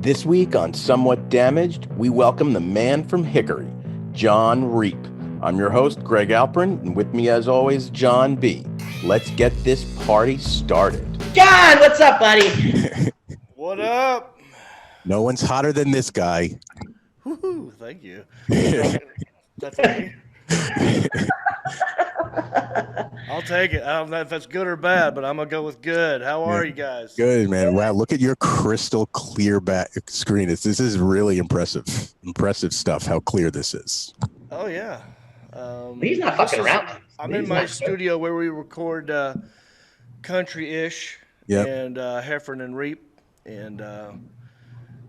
This week on Somewhat Damaged, we welcome the man from Hickory, Jon Reep. I'm your host, Greg Alperin, and with me as always, John B. Let's get this party started. John, what's up, buddy? What up? No one's hotter than this guy. Woohoo, thank you. That's me. I'll take it. I don't know if that's good or bad, but I'm going to go with good. How are you guys? Good, man. Wow, look at your crystal clear back screen. This is really impressive. Impressive stuff, how clear this is. Oh, yeah. He's not fucking around. I'm in my studio where we record country-ish and Heffern and Reap. And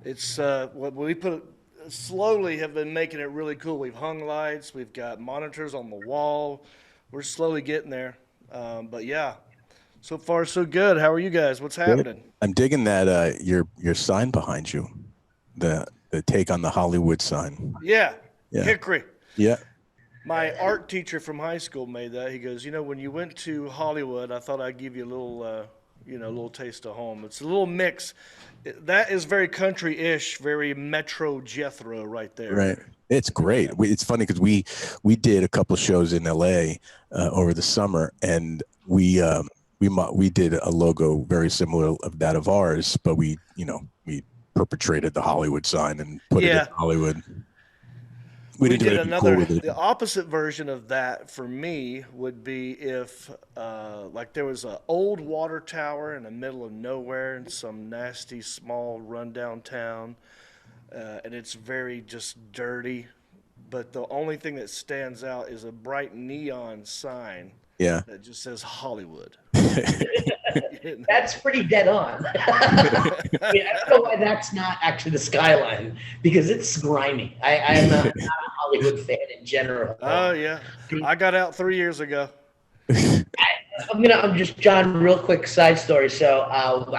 it's what we put slowly have been making it really cool. We've hung lights. We've got monitors on the wall. We're slowly getting there. But, yeah, so far so good. How are you guys? What's happening? I'm digging that your sign behind you, the take on the Hollywood sign. Yeah. Hickory. Yeah. My art teacher from high school made that. He goes, when you went to Hollywood, I thought I'd give you a little, little taste of home. It's a little mix. That is very country-ish, very Metro Jethro right there. Right. It's great. It's funny because we did a couple shows in LA over the summer, and we did a logo very similar of that of ours, but we perpetrated the Hollywood sign and put it in Hollywood. We did another. The opposite version of that for me would be if, there was an old water tower in the middle of nowhere in some nasty small rundown town, and it's very just dirty. But the only thing that stands out is a bright neon sign. Yeah. That just says Hollywood. That's pretty dead on. I don't know why that's not actually the skyline, because it's grimy. I'm not a Hollywood fan in general. Oh yeah, I got out 3 years ago. I'm just John. Real quick side story. So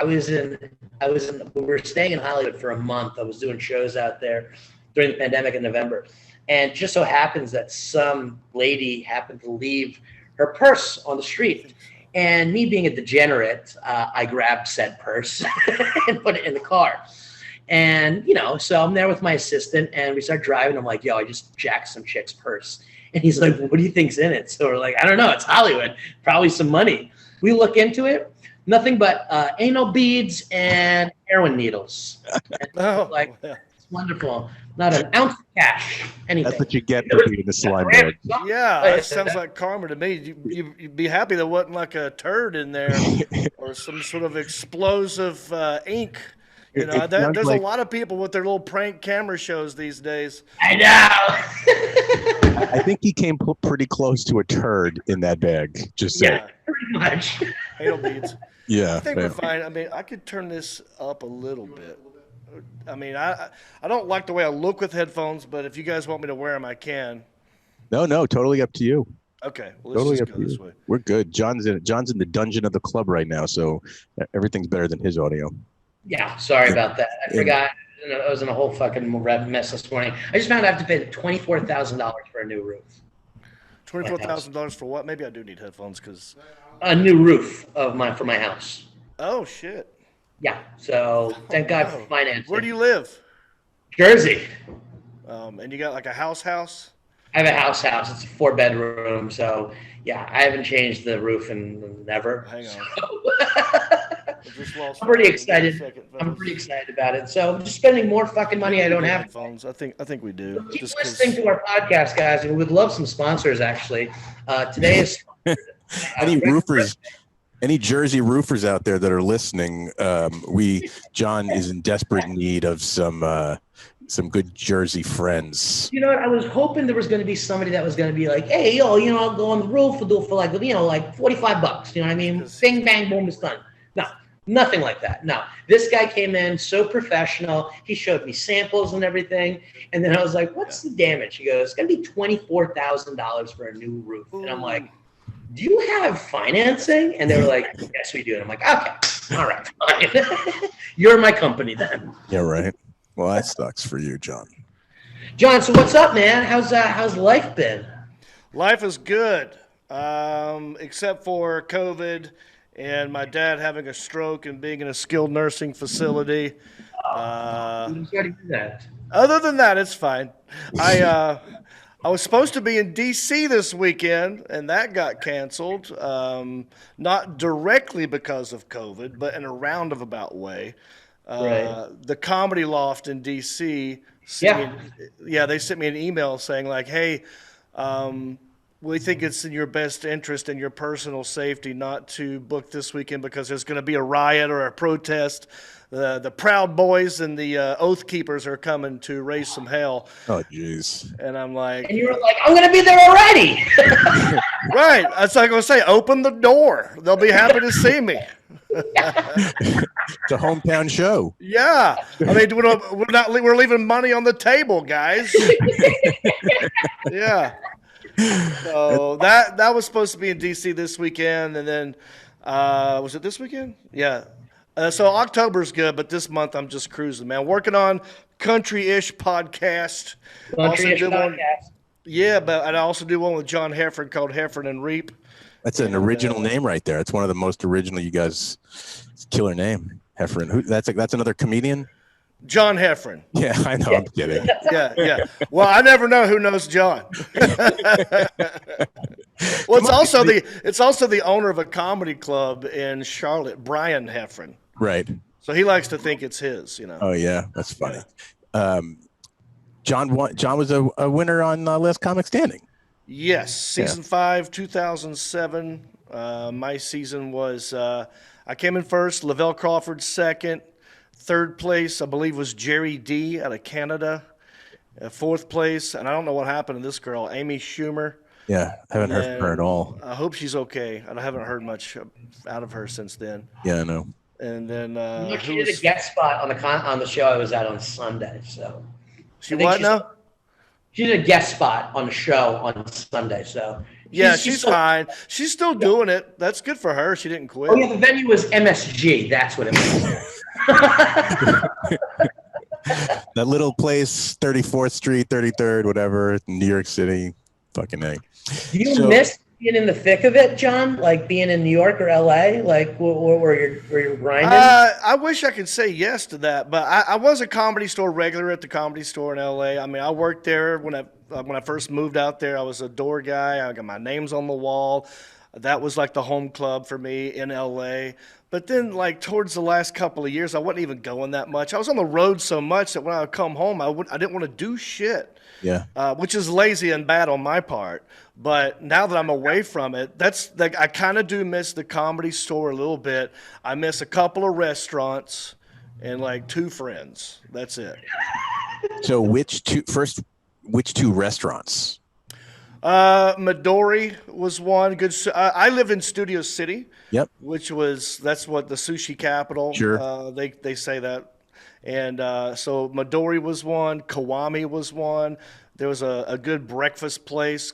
we were staying in Hollywood for a month. I was doing shows out there during the pandemic in November, and it just so happens that some lady happened to leave her purse on the street. And me being a degenerate, I grabbed said purse and put it in the car. And, so I'm there with my assistant, and we start driving. I'm like, yo, I just jacked some chick's purse. And he's like, what do you think's in it? So we're like, I don't know. It's Hollywood. Probably some money. We look into it. Nothing but anal beads and heroin needles. And it's wonderful. Not an ounce of cash. Anything. That's what you get for being the slime bag. Yeah, that sounds like karma to me. You'd be happy there wasn't like a turd in there or some sort of explosive ink. There's a lot of people with their little prank camera shows these days. I know. I think he came pretty close to a turd in that bag. Just saying. Yeah, pretty much. Anal beads. Yeah. I think we're fine. I mean, I could turn this up a little bit. I mean, I don't like the way I look with headphones, but if you guys want me to wear them, I can. No, totally up to you. Okay, well, let's just go this way. We're good. John's in the dungeon of the club right now, so everything's better than his audio. Yeah, sorry about that. I forgot. I was in a whole fucking mess this morning. I just found I have to pay $24,000 for a new roof. $24,000 for what? Maybe I do need headphones because a new roof for my house. Oh shit. Yeah, so thank God for financing. Where do you live? Jersey. And you got like a house? I have a house. It's a 4-bedroom. So, yeah, I haven't changed the roof in never. Hang on. I'm pretty excited. I'm pretty excited about it. So, I'm just spending more fucking money I don't have. Headphones. I think we do. Keep listening to our podcast, guys, and we would love some sponsors, actually. Today is... Any Jersey roofers out there that are listening, John is in desperate need of some good Jersey friends. You know what? I was hoping there was going to be somebody that was going to be like, hey, yo, I'll go on the roof. We'll do it for like $45. You know what I mean? Bing, bang, boom, it's done. No, nothing like that. No, this guy came in so professional. He showed me samples and everything. And then I was like, what's the damage? He goes, it's going to be $24,000 for a new roof. And I'm like, do you have financing? And they were like, yes, we do. And I'm like, okay, all right, fine. You're my company then. Yeah, right. Well, that sucks for you, John. John, so what's up, man? How's life been? Life is good, except for COVID and my dad having a stroke and being in a skilled nursing facility. I'm sorry to hear that. Other than that, it's fine. I was supposed to be in D.C. this weekend, and that got canceled. Not directly because of COVID, but in a roundabout way. Right. The Comedy Loft in D.C. They sent me an email saying like, "Hey, we think it's in your best interest and your personal safety not to book this weekend because there's going to be a riot or a protest. The Proud Boys and the Oath Keepers are coming to raise some hell." Oh, jeez. And I'm like, and you were like, "I'm going to be there already." Right. That's like I was saying. Open the door. They'll be happy to see me. It's a hometown show. Yeah. I mean, we're leaving money on the table, guys. Yeah. So that was supposed to be in DC this weekend, and then was it this weekend? Yeah. So October's good, but this month I'm just cruising, man. Working on country-ish podcast. Country-ish podcast. Yeah, but I also do one with John Heffron called Heffron and Reep. That's an original name right there. It's one of the most original. You guys, killer name, Heffron. That's another comedian. John Heffron. Yeah, I know. I'm kidding. Yeah. Well, I never know who knows John. Well, it's also the owner of a comedy club in Charlotte, Brian Heffron. Right. So he likes to think it's his, you know. Oh yeah, that's funny. John was a winner on Last Comic Standing. Yes, season 5, 2007. My season was I came in first. Lavelle Crawford second. Third place, I believe, was Jerry D out of Canada. Fourth place, and I don't know what happened to this girl, Amy Schumer. Yeah, I haven't heard from her at all. I hope she's okay. I haven't heard much out of her since then. Yeah, I know. And then she did a guest spot on the show I was at on Sunday. So she what now? She did a guest spot on the show on Sunday. So she's fine. She's still doing it. That's good for her. She didn't quit. Oh yeah, the venue was MSG. That's what it was. That little place, 34th Street, 33rd, whatever, New York City. Fucking A. Do you miss being in the thick of it, John? Like being in New York or LA? Like where you're grinding? I wish I could say yes to that, but I was a Comedy Store regular at the Comedy Store in LA. I mean, I worked there when I first moved out there. I was a door guy. I got my names on the wall. That was like the home club for me in LA. But then, like, towards the last couple of years, I wasn't even going that much. I was on the road so much that when I would come home, I didn't want to do shit. Yeah. Which is lazy and bad on my part. But now that I'm away from it, that's like I kind of do miss the Comedy Store a little bit. I miss a couple of restaurants and like 2 friends. That's it. So which two restaurants? Midori was one good. I live in Studio City. Yep. That's what the sushi capital. Sure. They say that, and so Midori was one. Kiwami was one. There was a good breakfast place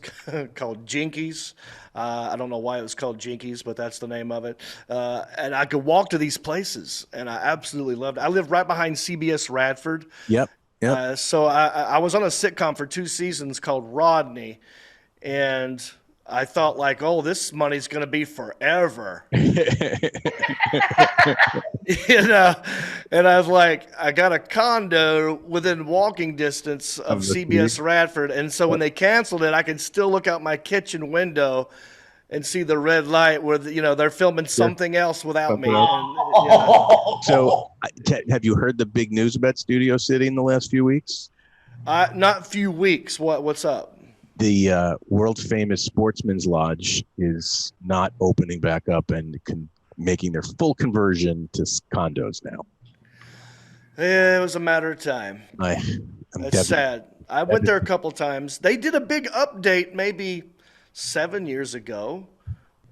called Jinkies. I don't know why it was called Jinkies, but that's the name of it. And I could walk to these places, and I absolutely loved it. I lived right behind CBS Radford. Yep. Yep. So I was on a sitcom for 2 seasons called Rodney. And I thought like, oh, this money's going to be forever. You know, and I was like, I got a condo within walking distance of CBS Radford. And so when they canceled it, I could still look out my kitchen window and see the red light where, they're filming something else without me. And, So have you heard the big news about Studio City in the last few weeks? Not few weeks. What's up? The world famous Sportsman's Lodge is not opening back up and making their full conversion to condos now. It was a matter of time. That's sad. I went there a couple times. They did a big update maybe 7 years ago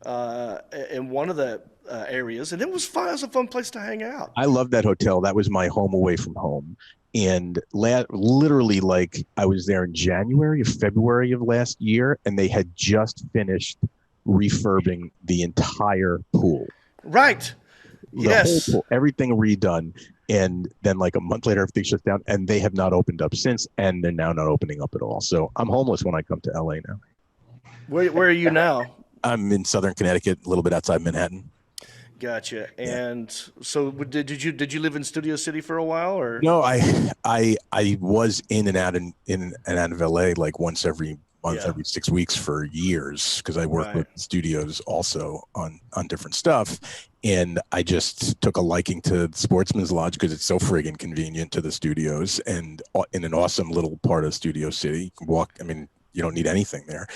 in one of the areas, and it was fun. It was a fun place to hang out. I love that hotel. That was my home away from home. And literally, like, I was there in January or February of last year, and they had just finished refurbing the entire pool. Right. Yes. Whole pool, everything redone. And then like a month later, everything shuts down, and they have not opened up since, and they're now not opening up at all. So I'm homeless when I come to LA now. Where are you now? I'm in Southern Connecticut, a little bit outside Manhattan. Gotcha. And so did you live in Studio City for a while, or? No, I was in and out of LA like once every month, every 6 weeks for years, because I worked with studios also on different stuff. And I just took a liking to Sportsman's Lodge because it's so friggin' convenient to the studios, and in an awesome little part of Studio City. You can walk, I mean, you don't need anything there.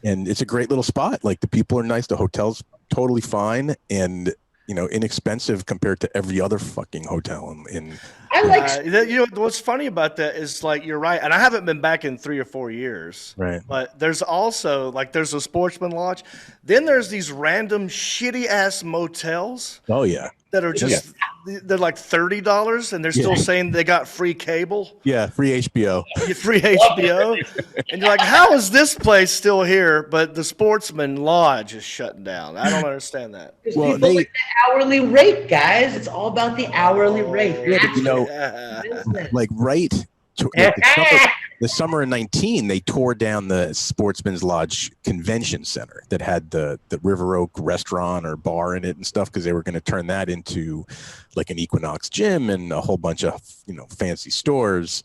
And it's a great little spot. Like, the people are nice, the hotel's totally fine, and inexpensive compared to every other fucking hotel in I like what's funny about that is, like, you're right, and I haven't been back in 3 or 4 years. Right. But there's also, like, there's a Sportsman Lodge. Then there's these random shitty ass motels. Oh yeah. That are just they're like $30, and they're still saying they got free cable. Yeah, free HBO. Free HBO, and you're like, how is this place still here? But the Sportsman Lodge is shutting down. I don't understand that. Well, people like the hourly rate, guys. It's all about the hourly rate. Like the summer of 19, they tore down the Sportsman's Lodge Convention Center that had the River Oak restaurant or bar in it and stuff, because they were going to turn that into like an Equinox gym and a whole bunch of fancy stores.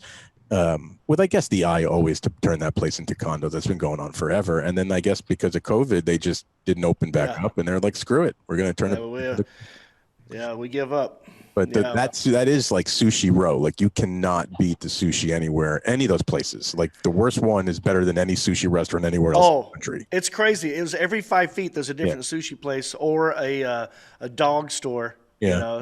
With, I guess, the eye always to turn that place into condos. That's been going on forever. And then I guess because of COVID, they just didn't open back up, and they're like, screw it, we're going to turn it. We give up. But that is like Sushi Row. Like, you cannot beat the sushi anywhere, any of those places. Like, the worst one is better than any sushi restaurant anywhere else in the country. It's crazy. It was every 5 feet there's a different sushi place or a dog store.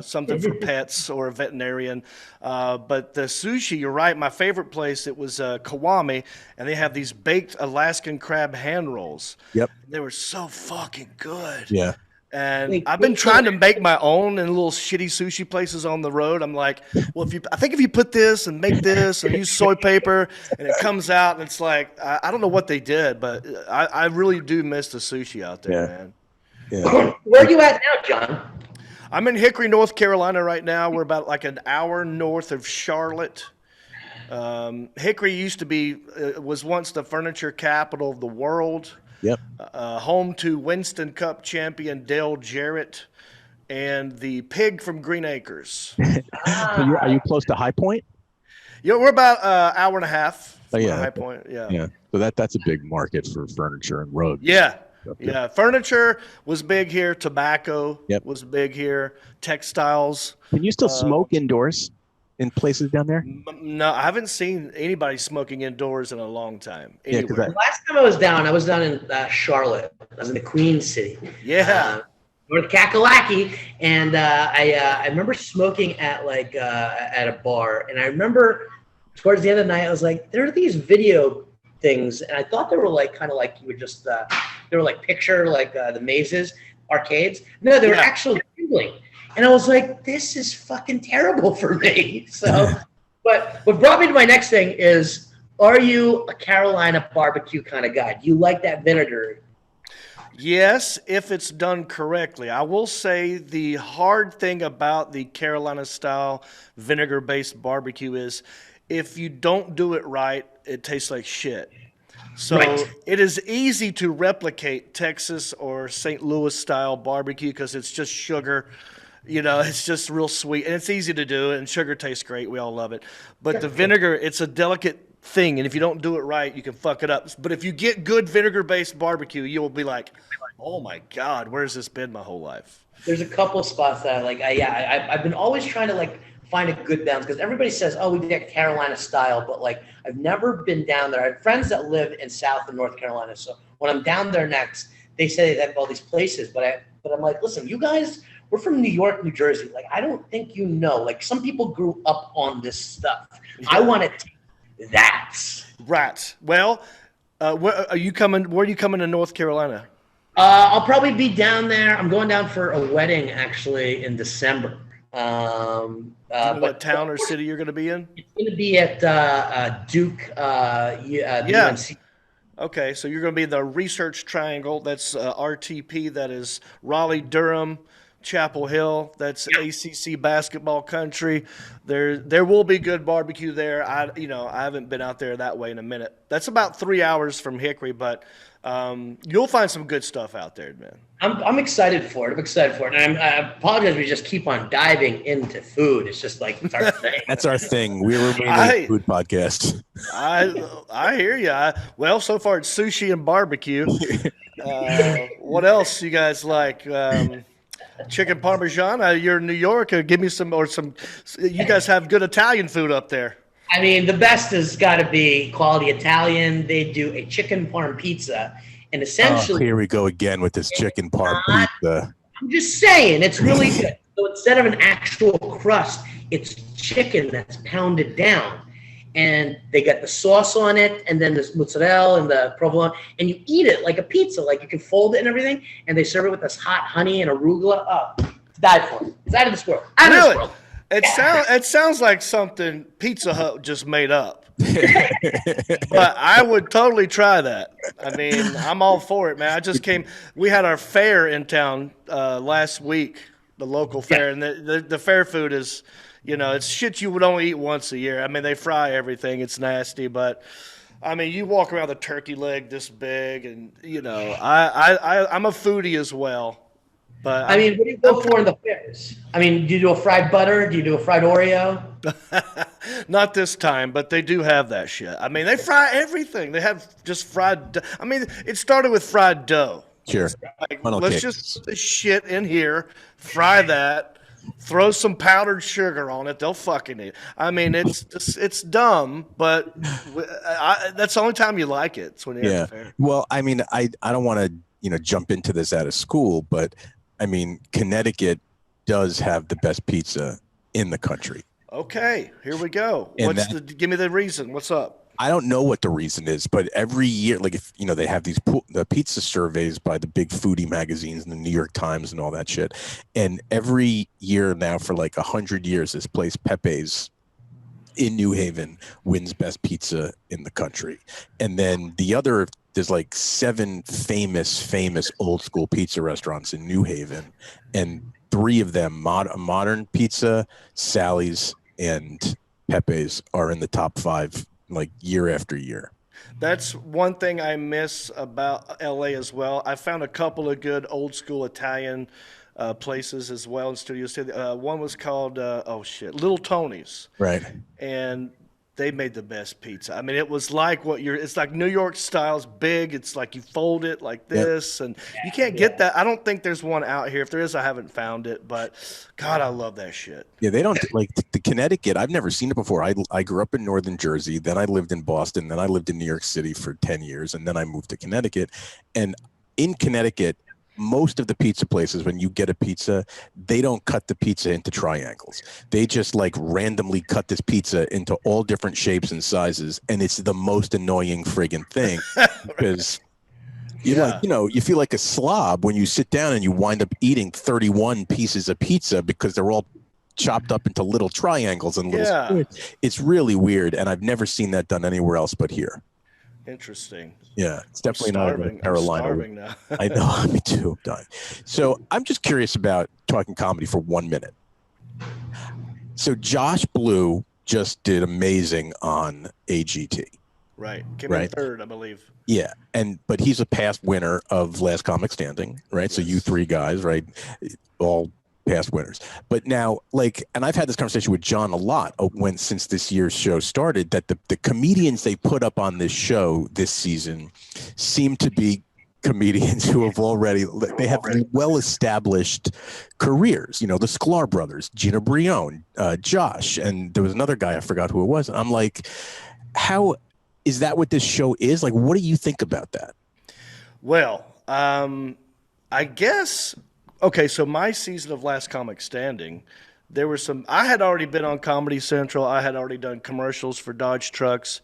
Something for pets or a veterinarian. But the sushi, you're right. My favorite place, it was Kiwami, and they have these baked Alaskan crab hand rolls. Yep. They were so fucking good. Yeah. And I've been trying to make my own in little shitty sushi places on the road. I'm like, well, I think if you put this and make this and use soy paper, and it comes out, and it's like, I don't know what they did, but I really do miss the sushi out there, man. Yeah. Where are you at now, John? I'm in Hickory, North Carolina right now. We're about like an hour north of Charlotte. Hickory was once the furniture capital of the world. Yep. Home to Winston Cup champion Dale Jarrett and the pig from Green Acres. So are you close to High Point? Yeah, we're about an hour and a half from High Point. Yeah. Yeah. So that's a big market for furniture and rugs. Yeah. Yeah. Furniture was big here. Tobacco was big here. Textiles. Can you still smoke indoors in places down there? No, I haven't seen anybody smoking indoors in a long time. The last time I was down in Charlotte. I was in the Queen City. Yeah. North Kakalaki, and I remember smoking at at a bar, and I remember towards the end of the night I was like, there are these video things, and I thought they were like kind of like you would just they were like picture like the mazes, arcades. No, they were actually gambling. And I was like, this is fucking terrible for me. So, but what brought me to my next thing is, are you a Carolina barbecue kind of guy? Do you like that vinegar? Yes, if it's done correctly. I will say the hard thing about the Carolina style vinegar-based barbecue is if you don't do it right, it tastes like shit. So it is easy to replicate Texas or St. Louis style barbecue because it's just sugar. It's just real sweet, and it's easy to do, and sugar tastes great. We all love it. But the vinegar, it's a delicate thing, and if you don't do it right, you can fuck it up. But if you get good vinegar-based barbecue, you will be like, oh, my God, where's this been my whole life? There's a couple of spots that I like. I've been always trying to, find a good balance, because everybody says, oh, we get Carolina style, but, I've never been down there. I have friends that live in South and North Carolina, so when I'm down there next, they say they have all these places, but I'm like, listen, you guys – we're from New York, New Jersey. I don't think you know. Some people grew up on this stuff. Yeah. I want to take that. Right. Well, where are you coming to North Carolina? I'll probably be down there. I'm going down for a wedding, actually, in December. What town or city you're going to be in? It's going to be at Duke UNC. Okay, so you're going to be in the Research Triangle. That's RTP. That is Raleigh, Durham, Chapel Hill. That's ACC basketball country. There will be good barbecue there. I haven't been out there that way in a minute. That's about 3 hours from Hickory, but you'll find some good stuff out there, man. I'm excited for it. And I apologize. We just keep on diving into food. It's just like it's our thing. That's our thing. We're a food podcast. I hear you. Well, so far it's sushi and barbecue. What else you guys like? Chicken Parmesan. You're in New York. Give me some. You guys have good Italian food up there. I mean, the best has got to be quality Italian. They do a chicken parm pizza. And essentially, here we go again with this chicken parm pizza. I'm just saying, it's really good. So instead of an actual crust, it's chicken that's pounded down. And they got the sauce on it, and then this mozzarella and the provolone, and you eat it like a pizza. Like you can fold it and everything, and they serve it with this hot honey and arugula. Oh, to die for it. It's out of this world. Out of this world. It sounds like something Pizza Hut just made up. But I would totally try that. I mean, I'm all for it, man. We had our fair in town last week, the local fair, and the fair food is, it's shit you would only eat once a year. I mean, they fry everything. It's nasty, but I mean, you walk around with a turkey leg this big, and I'm a foodie as well. But I mean, what do you go for in the fairs? I mean, do you do a fried butter? Do you do a fried Oreo? Not this time, but they do have that shit. I mean, they fry everything. They have just fried. I mean, it started with fried dough. Sure. Let's just put the shit in here, fry that, throw some powdered sugar on it. They'll fucking eat. I mean, it's dumb, but that's the only time you like it. It's when you're at the fair. Well, I mean, I don't want to jump into this out of school, but I mean, Connecticut does have the best pizza in the country. Okay, here we go. Give me the reason. What's up? I don't know what the reason is, but every year, like if they have the pizza surveys by the big foodie magazines and the New York Times and all that shit, and every year now for like 100 years, this place Pepe's in New Haven wins best pizza in the country, and then there's like 7 famous old school pizza restaurants in New Haven, and 3 of them, Modern Pizza, Sally's, and Pepe's, are in the top 5 like year after year. That's one thing I miss about LA as well. I found a couple of good old school Italian places as well in Studio City. One was called Little Tony's. Right. And they made the best pizza. I mean, it was like it's like New York style's big. It's like you fold it like this, and you can't get that. I don't think there's one out here. If there is, I haven't found it, but God, I love that shit. Yeah, they don't like the Connecticut. I've never seen it before. I grew up in northern Jersey, then I lived in Boston, then I lived in New York City for 10 years, and then I moved to Connecticut. And in Connecticut, most of the pizza places, when you get a pizza, they don't cut the pizza into triangles. They just like randomly cut this pizza into all different shapes and sizes, and it's the most annoying friggin' thing because you feel like a slob when you sit down and you wind up eating 31 pieces of pizza because they're all chopped up into little triangles and little. It's really weird, and I've never seen that done anywhere else but here. Interesting. Yeah, it's definitely not in Carolina. I'm starving now. I know, me too. I'm done. So I'm just curious about talking comedy for 1 minute. So Josh Blue just did amazing on AGT. Right. Came in third, I believe. Yeah, but he's a past winner of Last Comic Standing, right? Yes. So you 3 guys, right, all past winners. But now, and I've had this conversation with John a lot since this year's show started, that the comedians they put up on this show this season seem to be comedians who have they have well-established careers. The Sklar brothers, Gina Brion, Josh, and there was another guy, I forgot who it was. And I'm like, how is that what this show is? Like, what do you think about that? Well, I guess... Okay, so my season of Last Comic Standing, there were I had already been on Comedy Central. I had already done commercials for Dodge Trucks.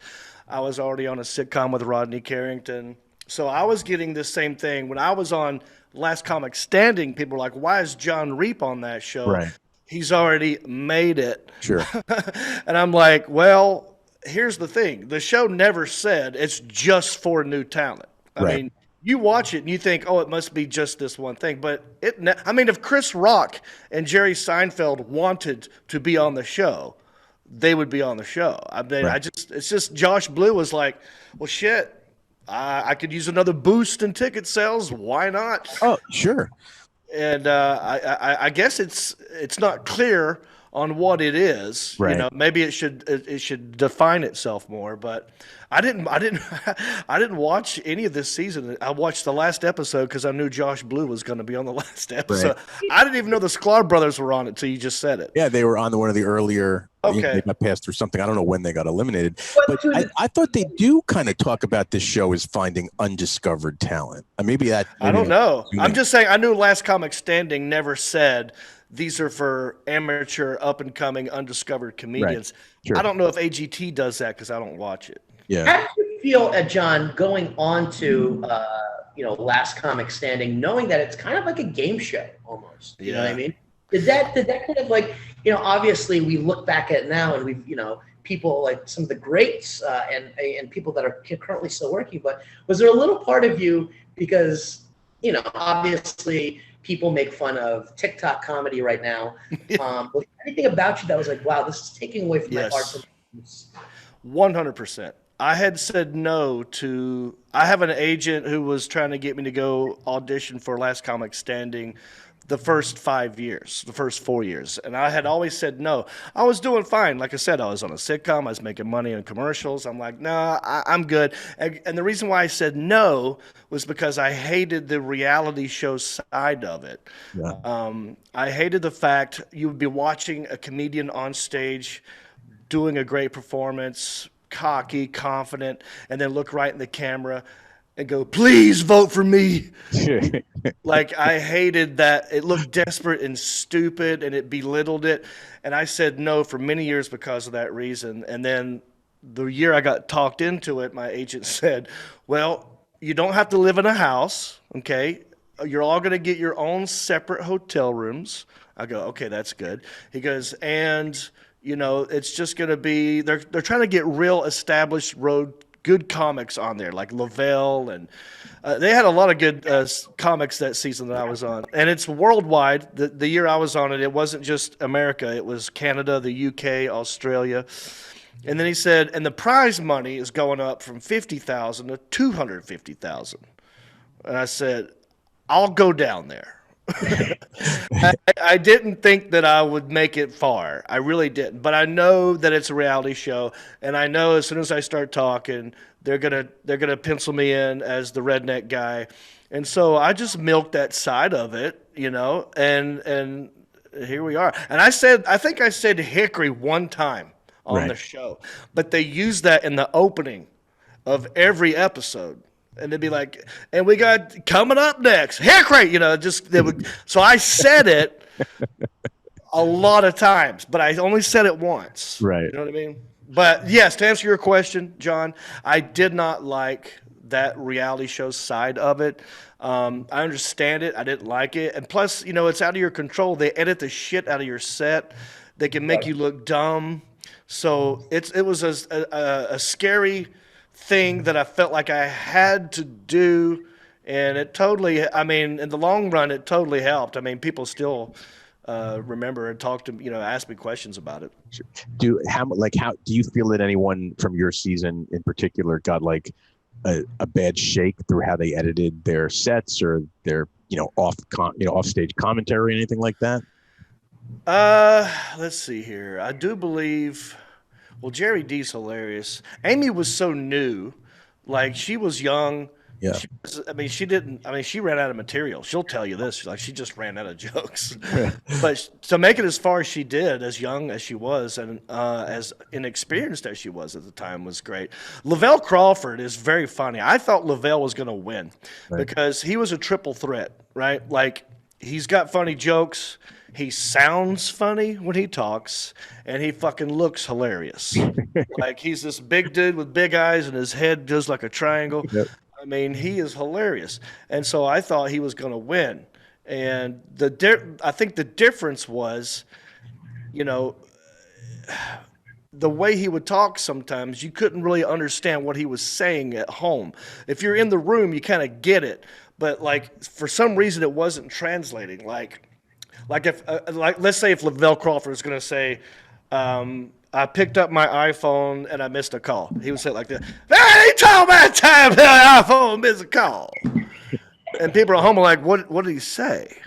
I was already on a sitcom with Rodney Carrington. So I was getting the same thing. When I was on Last Comic Standing, people were like, why is Jon Reep on that show? Right. He's already made it. Sure. And I'm like, well, here's the thing. The show never said it's just for new talent. I mean, You watch it and you think, oh, it must be just this one thing. But if Chris Rock and Jerry Seinfeld wanted to be on the show, they would be on the show. I mean, Right. it's just Josh Blue was like, well, shit, I could use another boost in ticket sales. Why not? Oh, sure. And I guess it's not clear on what it is. Right. You know, maybe it should define itself more. But I didn't watch any of this season. I watched the last episode because I knew Josh Blue was going to be on the last episode. Right. I didn't even know the Sklar brothers were on it till you just said it. Yeah, they were on one of the earlier. Okay. They got passed through something. I don't know when they got eliminated, but I thought they do kind of talk about this show as finding undiscovered talent. Maybe I don't know. I'm just saying. I knew Last Comic Standing never said these are for amateur, up and coming, undiscovered comedians. Right. Sure. I don't know if AGT does that because I don't watch it. Yeah. How do you feel, John, going on to Last Comic Standing, knowing that it's kind of like a game show almost? You know what I mean? Did that kind of like, obviously we look back at it now and we've, people like some of the greats and people that are currently still working, but was there a little part of you, because, obviously people make fun of TikTok comedy right now. Was there anything about you that was like, wow, this is taking away from my art? 100%. I had said no to. I have an agent who was trying to get me to go audition for Last Comic Standing the first 5 years, the first 4 years. And I had always said no. I was doing fine. Like I said, I was on a sitcom. I was making money on commercials. I'm like, nah, I'm good. And the reason why I said no was because I hated the reality show side of it. Yeah. I hated the fact you would be watching a comedian on stage doing a great performance, cocky, confident, and then look right in the camera and go, please vote for me. Like, I hated that. It looked desperate and stupid, and it belittled it. And I said no for many years because of that reason. And then the year I got talked into it, my agent said, well, you don't have to live in a house, okay? You're all going to get your own separate hotel rooms. I go, okay, that's good. He goes, and it's just going to be, they're trying to get real established good comics on there, like Lavelle, and they had a lot of good comics that season that I was on. And it's worldwide. The year I was on it, it wasn't just America. It was Canada, the UK, Australia. And then he said, and the prize money is going up from $50,000 to $250,000. And I said, I'll go down there. I didn't think that I would make it far. I really didn't. But I know that it's a reality show, and I know as soon as I start talking, they're gonna pencil me in as the redneck guy. And so I just milked that side of it, and here we are. And I think I said Hickory one time on the show, but they used that in the opening of every episode. And they'd be like, and we got coming up next, Hickory, so I said it a lot of times, but I only said it once. Right. You know what I mean? But yes, to answer your question, John, I did not like that reality show side of it. I understand it. I didn't like it. And plus, it's out of your control. They edit the shit out of your set. They can make you look dumb. So it was a scary thing that I felt like I had to do, and it totally, in the long run, it totally helped. People still remember and talk to, ask me questions about it. How do you feel that anyone from your season in particular got like a bad shake through how they edited their sets or their, off stage commentary or anything like that? Let's see here. I do believe. Well, Jerry D's hilarious. Amy was so new. Like, she was young. Yeah. She ran out of material. She'll tell you this. Like, she just ran out of jokes. But to make it as far as she did, as young as she was, and as inexperienced as she was at the time, was great. Lavelle Crawford is very funny. I thought Lavelle was going to win because he was a triple threat, right? Like, he's got funny jokes. He sounds funny when he talks, and he fucking looks hilarious. Like, he's this big dude with big eyes, and his head does like a triangle. Yep. He is hilarious. And so I thought he was going to win. And I think the difference was, the way he would talk sometimes, you couldn't really understand what he was saying at home. If you're in the room, you kind of get it, but like for some reason it wasn't translating. Like if let's say if Lavelle Crawford is going to say, I picked up my iPhone and I missed a call. He would say it like this: "Hey, talk about time the iPhone missed a call," and people at home are like, "What did he say?"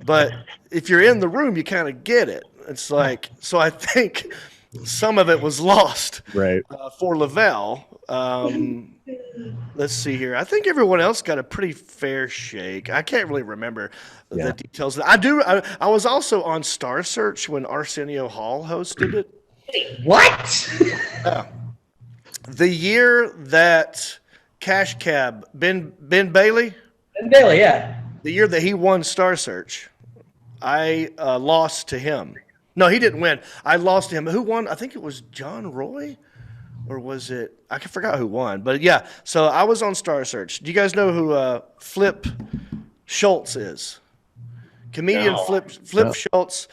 But if you're in the room, you kind of get it. It's like, so I think some of it was lost, right, for Lavelle. Let's see here. I think everyone else got a pretty fair shake. I can't really remember the details. I was also on Star Search when Arsenio Hall hosted it. Wait, what? The year that Cash Cab, Ben Bailey? Ben Bailey, yeah. The year that he won Star Search, I lost to him. No, he didn't win. I lost to him. Who won? I think it was John Roy, or was it? I forgot who won. But yeah, so I was on Star Search. Do you guys know who Flip Schultz is? Comedian No. Flip Schultz.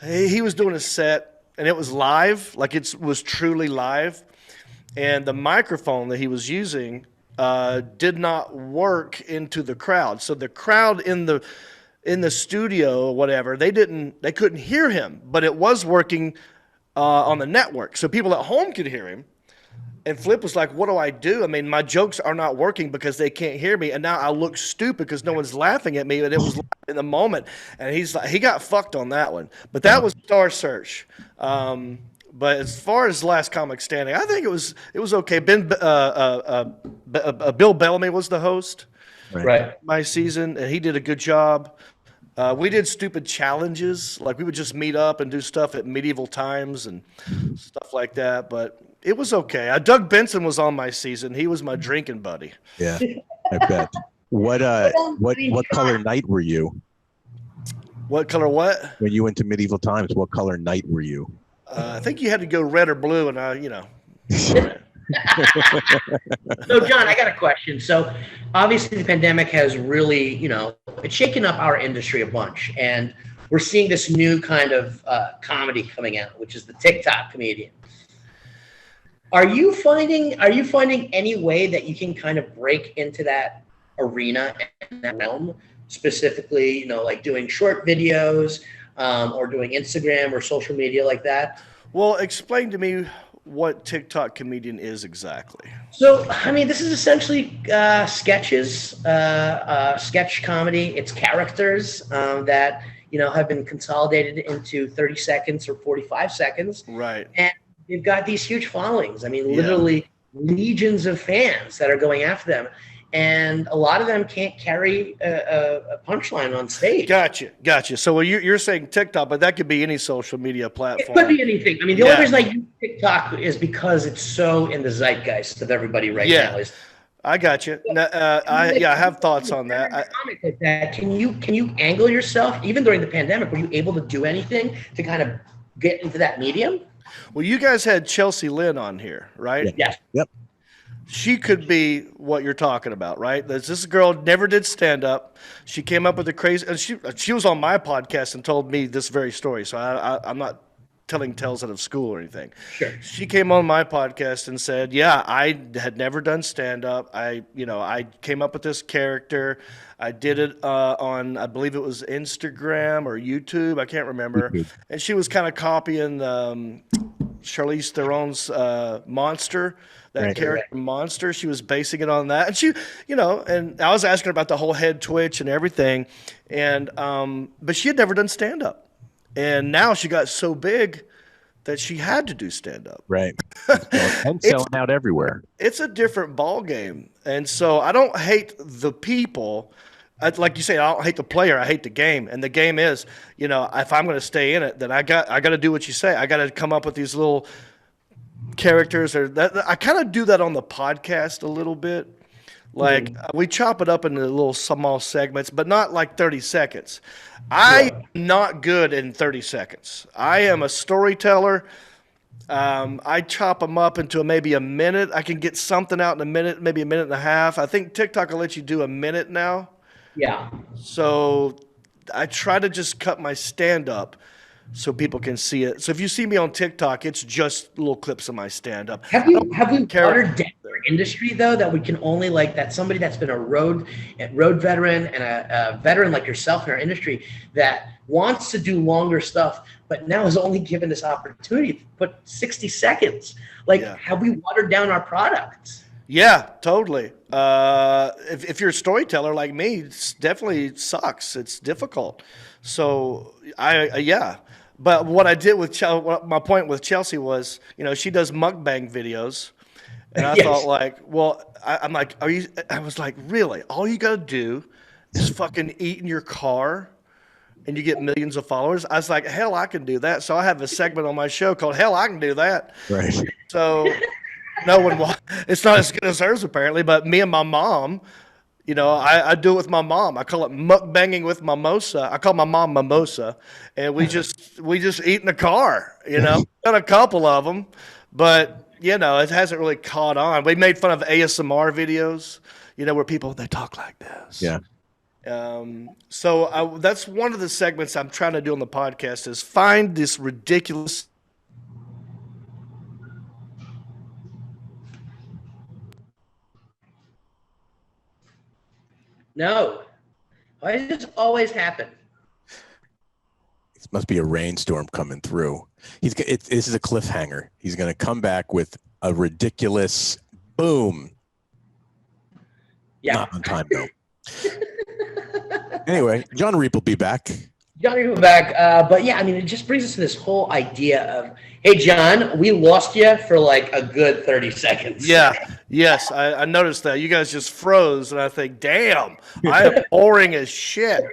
He was doing a set, and it was live, like it was truly live. And the microphone that he was using did not work into the crowd. So the crowd in the studio or whatever, they couldn't hear him, but it was working on the network. So people at home could hear him. And Flip was like, what do I do? I mean, my jokes are not working because they can't hear me. And now I look stupid because no one's laughing at me. And it was in the moment. And he's like, he got fucked on that one. But that was Star Search. But as far as Last Comic Standing, I think it was okay. Bill Bellamy was the host. Right. My season, and he did a good job. We did stupid challenges. Like we would just meet up and do stuff at medieval times and stuff like that. But it was okay. Doug Benson was on my season. He was my drinking buddy. Yeah, I bet. What color knight were you? What color what? When you went to medieval times, what color knight were you? I think you had to go red or blue, and So, John, I got a question. So, obviously, the pandemic has really, it's shaken up our industry a bunch, and we're seeing this new kind of comedy coming out, which is the TikTok comedian. Are you finding any way that you can kind of break into that arena and that realm, specifically, like doing short videos or doing Instagram or social media like that? Well, explain to me what TikTok comedian is exactly. So, I mean, this is essentially sketches, sketch comedy. It's characters that, have been consolidated into 30 seconds or 45 seconds. Right. And they've got these huge followings. I mean, literally legions of fans that are going after them. And a lot of them can't carry a punchline on stage. Gotcha. So you're saying TikTok, but that could be any social media platform. It could be anything. I mean, the only reason I use TikTok is because it's so in the zeitgeist of everybody right now. I got you. I have thoughts on that. Can you angle yourself, even during the pandemic? Were you able to do anything to kind of get into that medium? Well, you guys had Chelsea Lynn on here, right? Yes. Yep. She could be what you're talking about, right? This girl never did stand up. She came up with a crazy, and she was on my podcast and told me this very story. So I'm not telling tales out of school or anything. Sure. She came on my podcast and said, "Yeah, I had never done stand up. I came up with this character. I did it on, I believe it was Instagram or YouTube. I can't remember. YouTube. And she was kind of copying Charlize Theron's Monster." That character Monster, she was basing it on that. And she, and I was asking her about the whole head twitch and everything. And, but she had never done stand up. And now she got so big that she had to do stand up. Right. And selling out everywhere. It's a different ball game. And so I don't hate the people. Like you say, I don't hate the player. I hate the game. And the game is, if I'm going to stay in it, then I got to do what you say. I got to come up with these little characters, or that I kind of do that on the podcast a little bit. Like we chop it up into little small segments, but not like 30 seconds. I'm not good in 30 seconds. I am a storyteller. I chop them up into maybe a minute. I can get something out in a minute, maybe a minute and a half. I think TikTok will let you do a minute now. Yeah. So I try to just cut my stand up so people can see it. So if you see me on TikTok, it's just little clips of my stand-up. Have we watered down our industry though, that we can only like that somebody that's been a road veteran and a veteran like yourself in our industry that wants to do longer stuff, but now is only given this opportunity to put 60 seconds? Like, have we watered down our product? Yeah, totally. If you're a storyteller like me, it definitely sucks. It's difficult. So yeah. But what I did with my point with Chelsea was, she does mukbang videos, and I thought like, well, I'm like, I was like, really? All you gotta do is fucking eat in your car, and you get millions of followers. I was like, hell, I can do that. So I have a segment on my show called "Hell, I Can Do That." Right. So no one, it's not as good as hers apparently, but me and my mom. I do it with my mom. I call it mukbanging with mimosa. I call my mom Mimosa, and we just eat in the car. Done a couple of them, but it hasn't really caught on. We made fun of ASMR videos, where people they talk like this. Yeah. So that's one of the segments I'm trying to do on the podcast is find this ridiculous. No. Why does this always happen? It must be a rainstorm coming through. This is a cliffhanger. He's going to come back with a ridiculous boom. Yeah. Not on time, though. Anyway, Jon Reep will be back. Jon Reep will be back. But yeah, I mean, it just brings us to this whole idea of, hey, John, we lost you for like a good 30 seconds. Yeah. Yes, I noticed that. You guys just froze, and I think, damn, I am boring as shit.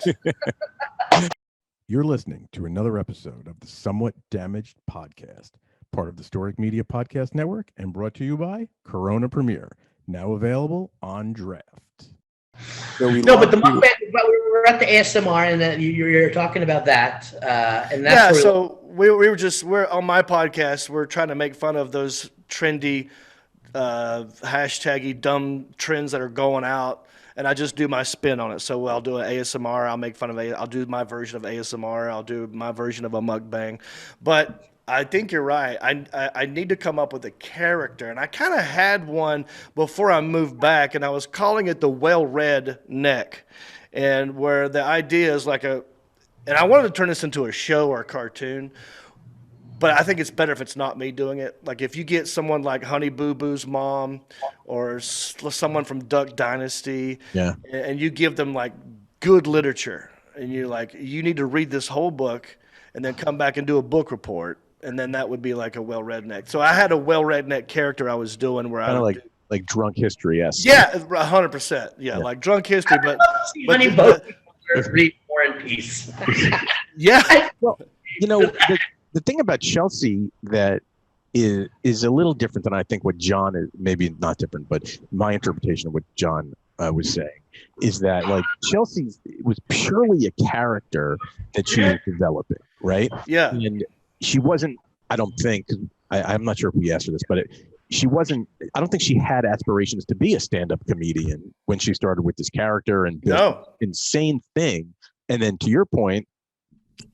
You're listening to another episode of the Somewhat Damaged Podcast, part of the Storic Media Podcast Network, and brought to you by Corona Premier, now available on draft. But the mukbang, but we're at the ASMR, and then you're talking about that, and that's so we're on my podcast. We're trying to make fun of those trendy, hashtaggy dumb trends that are going out, and I just do my spin on it. So I'll do an ASMR. I'll make fun of it. I'll do my version of ASMR. I'll do my version of a mukbang. But I think you're right. I need to come up with a character, and I kind of had one before I moved back, and I was calling it the well-read neck, and where the idea is like and I wanted to turn this into a show or a cartoon, but I think it's better if it's not me doing it. Like if you get someone like Honey Boo Boo's mom or someone from Duck Dynasty, and you give them like good literature, and you're like, you need to read this whole book and then come back and do a book report. And then that would be like a well-redneck. So I had a well-redneck character I was doing where kind of like Drunk History-esque. Yeah, 100%. Yeah, like Drunk History, but Honey Boo read War and Peace. Yeah. Well, the thing about Chelsea that is a little different than I think what John is, maybe not different, but my interpretation of what John was saying is that like Chelsea was purely a character that she was developing, right? Yeah. And she wasn't, I don't think, I'm not sure if we asked her this, but she wasn't, I don't think she had aspirations to be a stand-up comedian when she started with this character and this insane thing. And then to your point,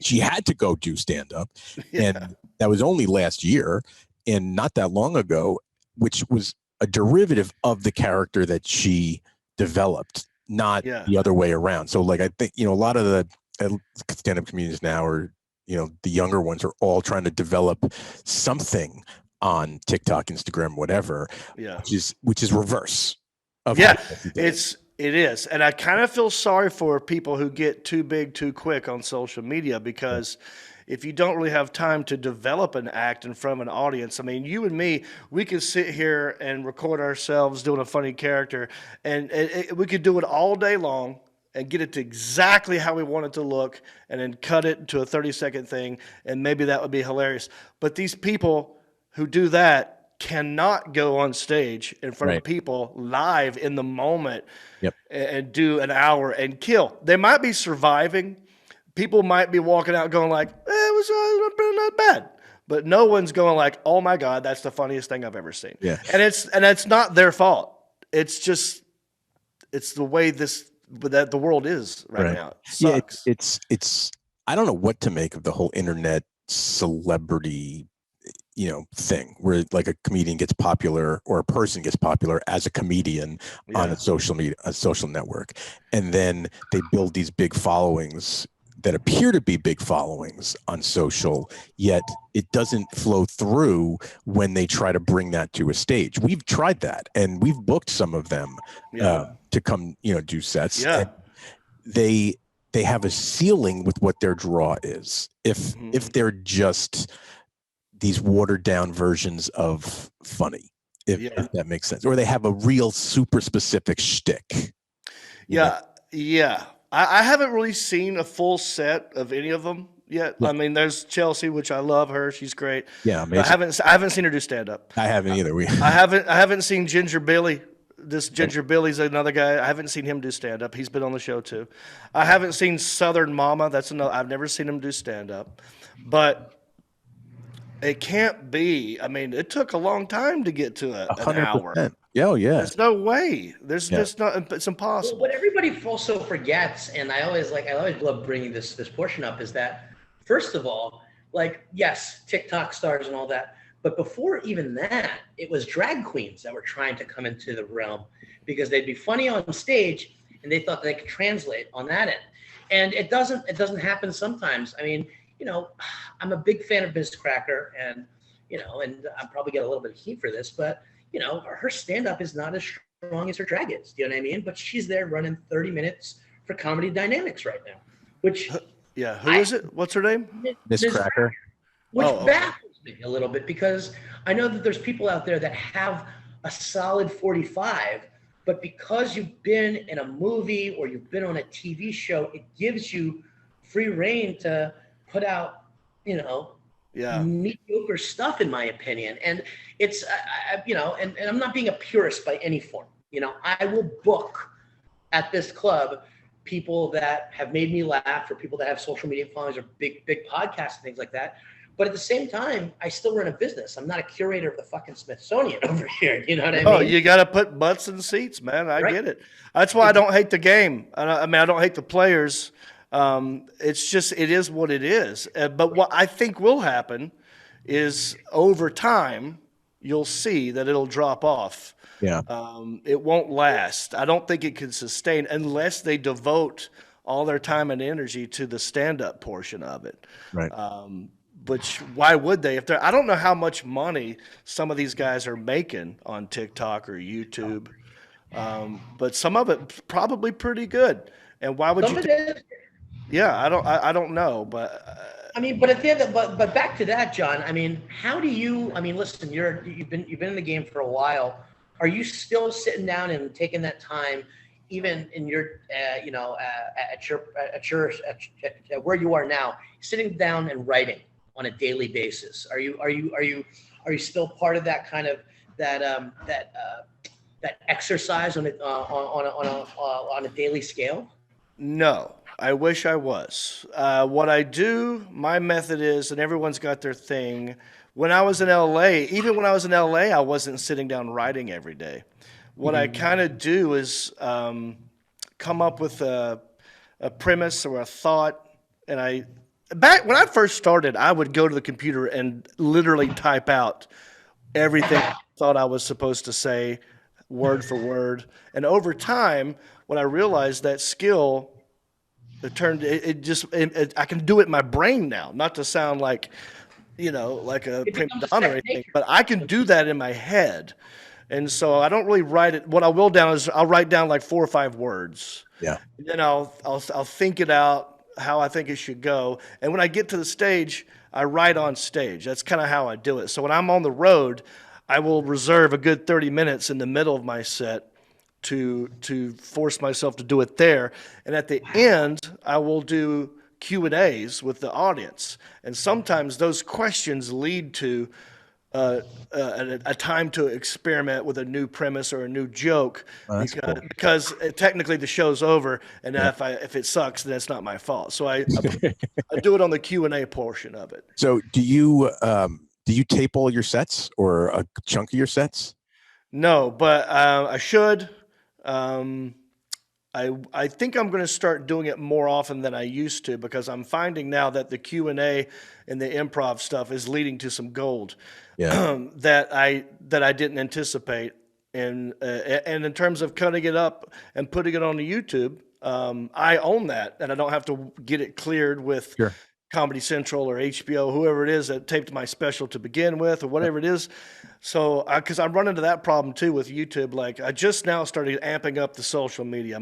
she had to go do stand-up. And that was only last year and not that long ago, which was a derivative of the character that she developed, not the other way around. So like, I think, a lot of the stand-up comedians now are, the younger ones are all trying to develop something on TikTok, Instagram, whatever, which is reverse of it is. And I kind of feel sorry for people who get too big too quick on social media, because if you don't really have time to develop an act in front of an audience, I mean, you and me, we could sit here and record ourselves doing a funny character, and we could do it all day long and get it to exactly how we want it to look, and then cut it to a 30-second thing, and maybe that would be hilarious. But these people who do that cannot go on stage in front of people live in the moment and do an hour and kill. They might be surviving. People might be walking out going like, it was not bad. But no one's going like, oh my God, that's the funniest thing I've ever seen. Yeah. And it's not their fault. It's just, it's the way that the world is right now. It sucks. It's I don't know what to make of the whole internet celebrity, thing where like a comedian gets popular or a person gets popular as a comedian on a social network. And then they build these big followings that appear to be big followings on social, yet it doesn't flow through when they try to bring that to a stage. We've tried that and we've booked some of them to come, do sets. Yeah. And they have a ceiling with what their draw is. If they're just these watered down versions of funny, if that makes sense, or they have a real super specific shtick. Yeah. I haven't really seen a full set of any of them yet. Yeah. I mean, there's Chelsea, which I love her. She's great. Yeah, amazing. I haven't seen her do stand up. I haven't either. I haven't seen Ginger Billy. This Ginger Billy's another guy. I haven't seen him do stand up. He's been on the show too. I haven't seen Southern Mama. That's another. I've never seen him do stand up, but it can't be. I mean, it took a long time to get to an hour. Oh, yeah. There's no way. There's not. It's impossible. Well, what everybody also forgets, and I always love bringing this portion up, is that first of all, like, yes, TikTok stars and all that, but before even that, it was drag queens that were trying to come into the realm because they'd be funny on stage, and they thought they could translate on that end, and it doesn't happen sometimes. I mean, I'm a big fan of Ms. Cracker, and and I probably get a little bit of heat for this, but her stand-up is not as strong as her drag is. Do you know what I mean? But she's there running 30 minutes for Comedy Dynamics right now, which who is it? What's her name? Ms. Cracker. Which baffles me a little bit because I know that there's people out there that have a solid 45, but because you've been in a movie or you've been on a TV show, it gives you free reign to put out, mediocre stuff, in my opinion. And it's, and I'm not being a purist by any form. I will book at this club people that have made me laugh, or people that have social media followings or big podcasts and things like that. But at the same time, I still run a business. I'm not a curator of the fucking Smithsonian over here. You know what I mean? Oh, you got to put butts in seats, man. I get it. That's why I don't hate the game. I don't hate the players. It's just, it is what it is. But what I think will happen is over time, you'll see that it'll drop off. Yeah. It won't last. I don't think it can sustain unless they devote all their time and energy to the stand-up portion of it. Right. Which, why would they? I don't know how much money some of these guys are making on TikTok or YouTube, but some of it probably pretty good. And why would Yeah, I don't know, but I mean, but at the end, but back to that, John. I mean, how do you? I mean, listen, you've been in the game for a while. Are you still sitting down and taking that time, even in your, at where you are now, sitting down and writing on a daily basis? Are you still part of that kind of that exercise on a daily scale? No, I wish I was. What I do, my method is, and everyone's got their thing. When I was in LA, I wasn't sitting down writing every day. What I kind of do is come up with a premise or a thought, and back when I first started, I would go to the computer and literally type out everything I thought I was supposed to say, word for word. And over time, when I realized that skill, I can do it in my brain now. Not to sound like, like a prima donna or anything, but I can do that in my head. And so I don't really write it. What I will down is I'll write down like 4 or 5 words. Yeah. And then I'll think it out how I think it should go. And when I get to the stage, I write on stage. That's kind of how I do it. So when I'm on the road, I will reserve a good 30 minutes in the middle of my set to force myself to do it there. And at the end, I will do Q&As with the audience. And sometimes those questions lead to a time to experiment with a new premise or a new joke, because technically the show's over, and if it sucks, then it's not my fault. So I do it on the Q&A portion of it. So do you tape all your sets or a chunk of your sets? No, but I should. I I think I'm going to start doing it more often than I used to, because I'm finding now that the Q&A and the improv stuff is leading to some gold that I didn't anticipate. And in terms of cutting it up and putting it on the YouTube, I own that, and I don't have to get it cleared with Comedy Central or HBO, whoever it is that taped my special to begin with, or whatever it is. So, because I run into that problem too with YouTube. Like, I just now started amping up the social media.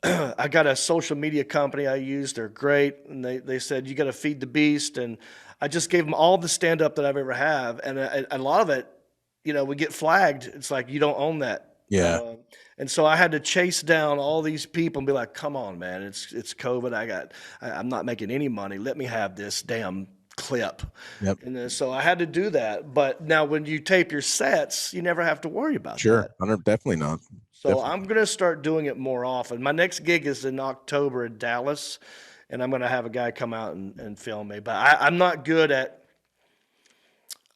I got a social media company I use. They're great, and they said you got to feed the beast. And I just gave them all the stand up that I've ever have, and a lot of it, we get flagged. It's like, you don't own that. Yeah. And so I had to chase down all these people and be like, come on, man, it's COVID. I'm not making any money. Let me have this damn clip. Yep. And so I had to do that. But now when you tape your sets, you never have to worry about that. Definitely not. So Definitely. I'm going to start doing it more often. My next gig is in October in Dallas, and I'm going to have a guy come out and film me. But I'm not good at,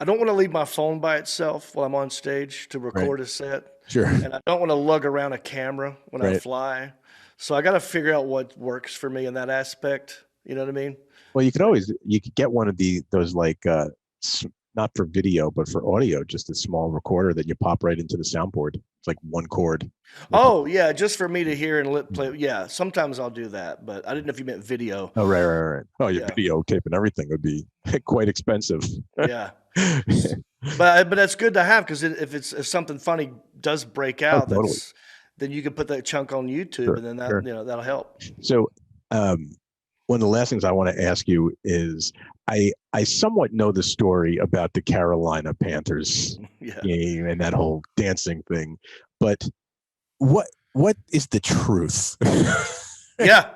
I don't want to leave my phone by itself while I'm on stage to record a set. Sure. And I don't want to lug around a camera when I fly. So I got to figure out what works for me in that aspect. You know what I mean? Well, you could get one of those like, not for video, but for audio, just a small recorder that you pop right into the soundboard. It's like one cord. Oh, yeah, just for me to hear and play. Yeah, sometimes I'll do that, but I didn't know if you meant video. Oh, right. Oh, your videotape and everything would be quite expensive. Yeah. But that's good to have, because if something funny does break out, then you can put that chunk on YouTube, and then that'll help. So, one of the last things I want to ask you is, I somewhat know the story about the Carolina Panthers game and that whole dancing thing, but what is the truth? Yeah.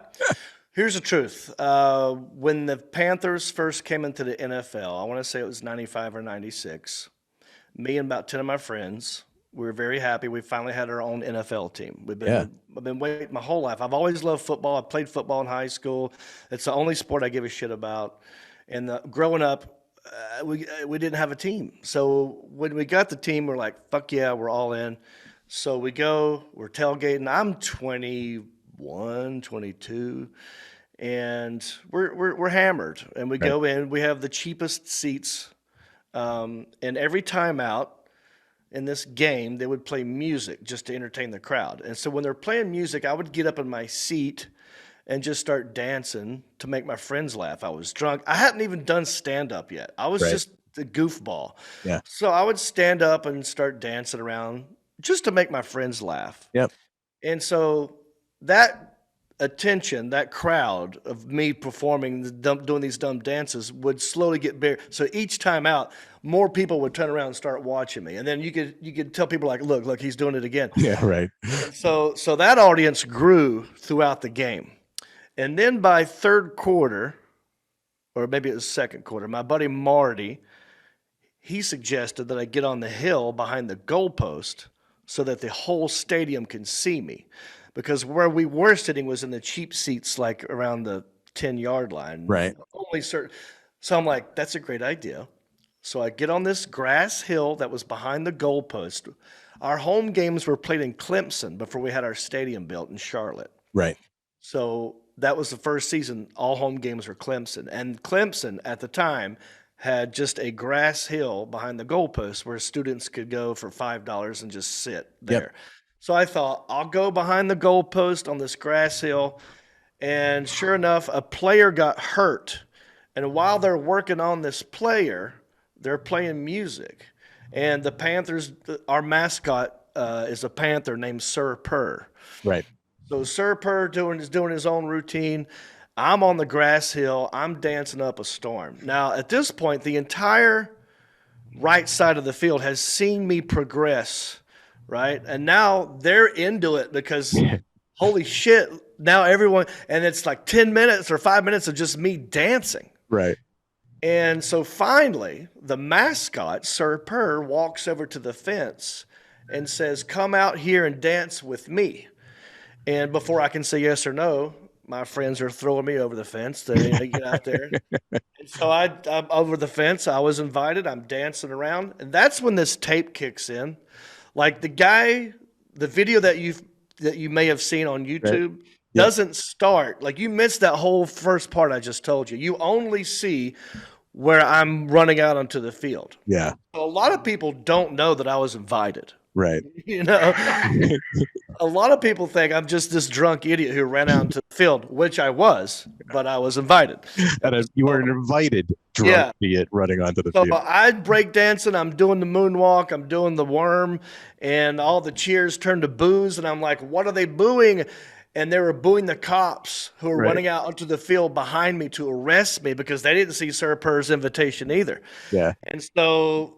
Here's the truth. When the Panthers first came into the NFL, I want to say it was 95 or 96, me and about 10 of my friends, we were very happy. We finally had our own NFL team. I've been waiting my whole life. I've always loved football. I played football in high school. It's the only sport I give a shit about. And growing up, we didn't have a team. So when we got the team, we're like, fuck yeah, we're all in. So we're tailgating. I'm 21, 22. And we're hammered, and we go in. We have the cheapest seats, and every time out in this game, they would play music just to entertain the crowd. And so when they're playing music, I would get up in my seat and just start dancing to make my friends laugh. I was drunk. I hadn't even done stand-up yet. I was just a goofball. Yeah. So I would stand up and start dancing around just to make my friends laugh. Yep. And so that attention, that crowd of me performing, doing these dumb dances would slowly get bigger. So each time out, more people would turn around and start watching me. And then you could tell people like, look, he's doing it again. Yeah, right. So that audience grew throughout the game. And then by third quarter, or maybe it was second quarter, my buddy Marty, he suggested that I get on the hill behind the goalpost so that the whole stadium can see me. Because where we were sitting was in the cheap seats, like around the 10-yard line. Right. So I'm like, that's a great idea. So I get on this grass hill that was behind the goalpost. Our home games were played in Clemson before we had our stadium built in Charlotte. Right. So that was the first season. All home games were Clemson. And Clemson at the time had just a grass hill behind the goalpost where students could go for $5 and just sit there. Yep. So I thought, I'll go behind the goalpost on this grass hill. And sure enough, a player got hurt. And while they're working on this player, they're playing music. And the Panthers, our mascot is a panther named Sir Purr. Right. So Sir Purr is doing his own routine. I'm on the grass hill. I'm dancing up a storm. Now, at this point, the entire right side of the field has seen me progress, right? And now they're into it because, holy shit, now everyone, and it's like 10 minutes or 5 minutes of just me dancing. Right. And so finally, the mascot, Sir Purr, walks over to the fence and says, come out here and dance with me. And before I can say yes or no, my friends are throwing me over the fence to get out there. And so I'm over the fence. I was invited. I'm dancing around. And that's when this tape kicks in. Like the video that you that you may have seen on YouTube doesn't start. Like, you missed that whole first part I just told you. You only see where I'm running out onto the field. Yeah. So a lot of people don't know that I was invited. Right. You know, a lot of people think I'm just this drunk idiot who ran out into the field, which I was, but I was invited. And you were an invited drunk idiot running onto the field. I'm break dancing, I'm doing the moonwalk, I'm doing the worm, and all the cheers turned to boos, and I'm like, what are they booing? And they were booing the cops who were running out onto the field behind me to arrest me because they didn't see Sir Purr's invitation either. Yeah. And so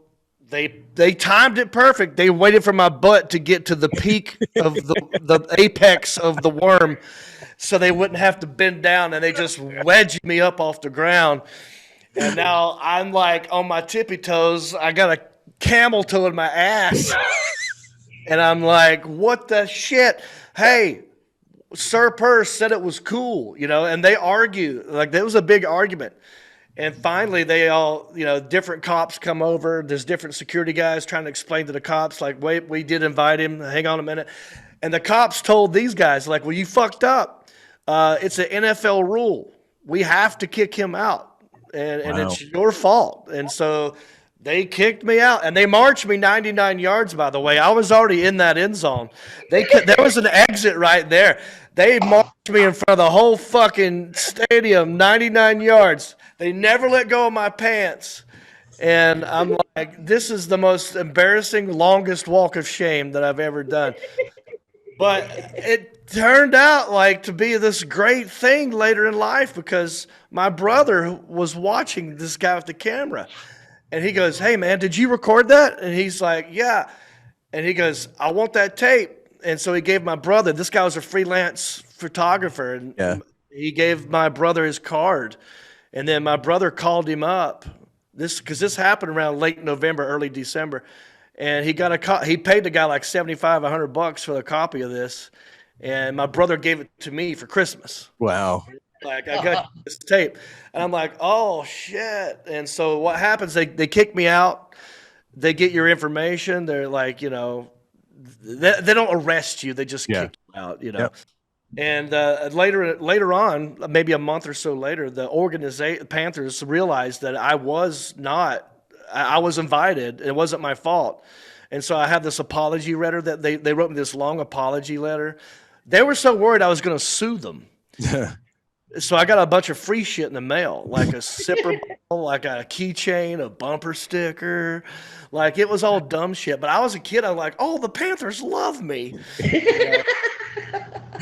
they timed it perfect. They waited for my butt to get to the peak of the apex of the worm so they wouldn't have to bend down, and they just wedged me up off the ground. And now I'm like on my tippy toes. I got a camel toe in my ass. And I'm like, what the shit? Hey, Sir Purr said it was cool, you know, and they argue. Like, there was a big argument. And finally, they all, you know, different cops come over. There's different security guys trying to explain to the cops, like, wait, we did invite him. Hang on a minute. And the cops told these guys, like, well, you fucked up. It's an NFL rule. We have to kick him out. And it's your fault. And so they kicked me out. And they marched me 99 yards, by the way. I was already in that end zone. There was an exit right there. They marched me in front of the whole fucking stadium, 99 yards. They never let go of my pants. And I'm like, this is the most embarrassing, longest walk of shame that I've ever done. But it turned out like to be this great thing later in life because my brother was watching this guy with the camera. And he goes, hey, man, did you record that? And he's like, yeah. And he goes, I want that tape. And so he gave my brother, this guy was a freelance photographer. And he gave my brother his card. And then my brother called him up, because this happened around late November, early December, and he paid the guy like $75-$100 for the copy of this, and my brother gave it to me for Christmas. Wow! Like, I got this tape, and I'm like, oh shit! And so what happens? They kick me out. They get your information. They're like, you know, they don't arrest you. They just kick you out. You know. Yep. And later on, maybe a month or so later, the Panthers realized that I was invited. It wasn't my fault. And so I have this apology letter that they wrote me this long apology letter. They were so worried I was going to sue them. So I got a bunch of free shit in the mail, like a sipper bottle, like a keychain, a bumper sticker. Like, it was all dumb shit. But I was a kid. I'm like, oh, the Panthers love me.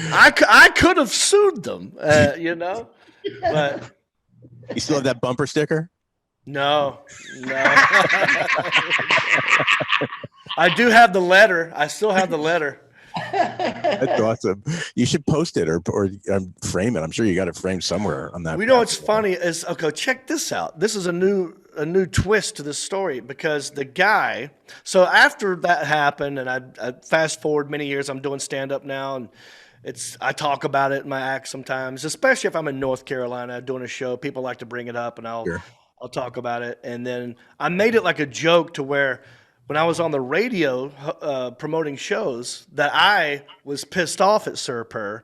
I could have sued them, you know. But you still have that bumper sticker? No. I do have the letter. I still have the letter. That's awesome. You should post it or frame it. I'm sure you got it framed somewhere on that. We know what's funny is, okay, check this out. This is a new twist to this story because the guy. So after that happened, and I fast forward many years, I'm doing stand up now, and I talk about it in my act sometimes, especially if I'm in North Carolina doing a show. People like to bring it up, and I'll talk about it. And then I made it like a joke to where, when I was on the radio promoting shows, that I was pissed off at Sir Purr,